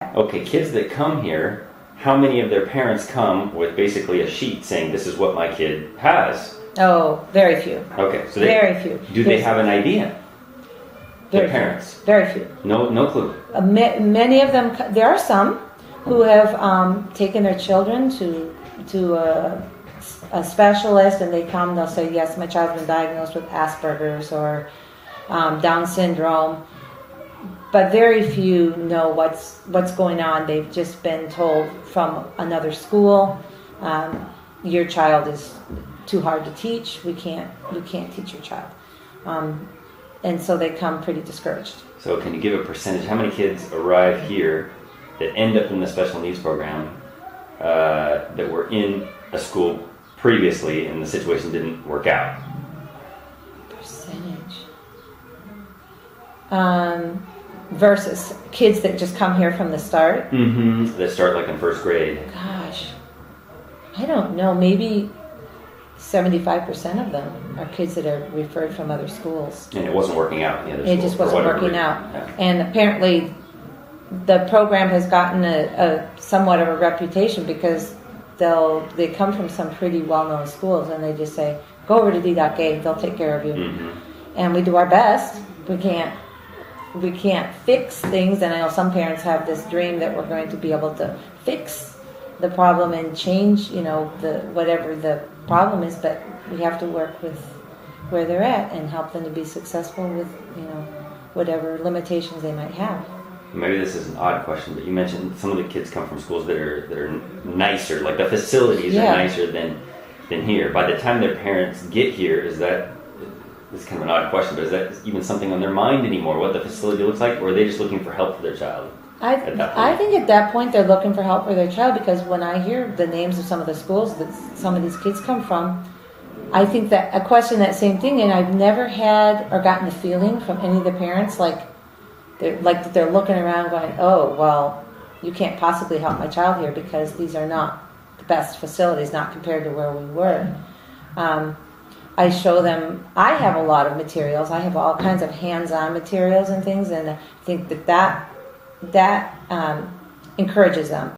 Okay, kids that come here, how many of their parents come with basically a sheet saying this is what my kid has? Oh, very few. Okay, so very few. Do they have an idea? Their parents? Very few. No clue. Many of them. There are some who have taken their children to a specialist, and they come. They'll say, "Yes, my child's been diagnosed with Asperger's or Down syndrome." But very few know what's going on. They've just been told from another school, your child is too hard to teach. You can't teach your child, and so they come pretty discouraged. So can you give a percentage? How many kids arrive here that end up in the special needs program that were in a school previously and the situation didn't work out? Percentage. Versus kids that just come here from the start? Mm-hmm. That start like in first grade. Gosh, I don't know. Maybe 75% of them are kids that are referred from other schools. And it wasn't working out in the other schools. It just wasn't working out. Yeah. And apparently the program has gotten a somewhat of a reputation because they come from some pretty well-known schools, and they just say, go over to D.Gay, they'll take care of you. Mm-hmm. And we do our best. We can't fix things, and I know some parents have this dream that we're going to be able to fix the problem and change, whatever the problem is, but we have to work with where they're at and help them to be successful with, whatever limitations they might have. Maybe this is an odd question, but you mentioned some of the kids come from schools that are nicer, like the facilities are nicer than here. By the time their parents get here, it's kind of an odd question, but is that even something on their mind anymore, what the facility looks like, or are they just looking for help for their child? I think at that point they're looking for help for their child, because when I hear the names of some of the schools that some of these kids come from, I think that I question that same thing, and I've never had or gotten the feeling from any of the parents like they're looking around going, oh, well, you can't possibly help my child here because these are not the best facilities, not compared to where we were. I show them, I have a lot of materials. I have all kinds of hands-on materials and things, and I think that encourages them.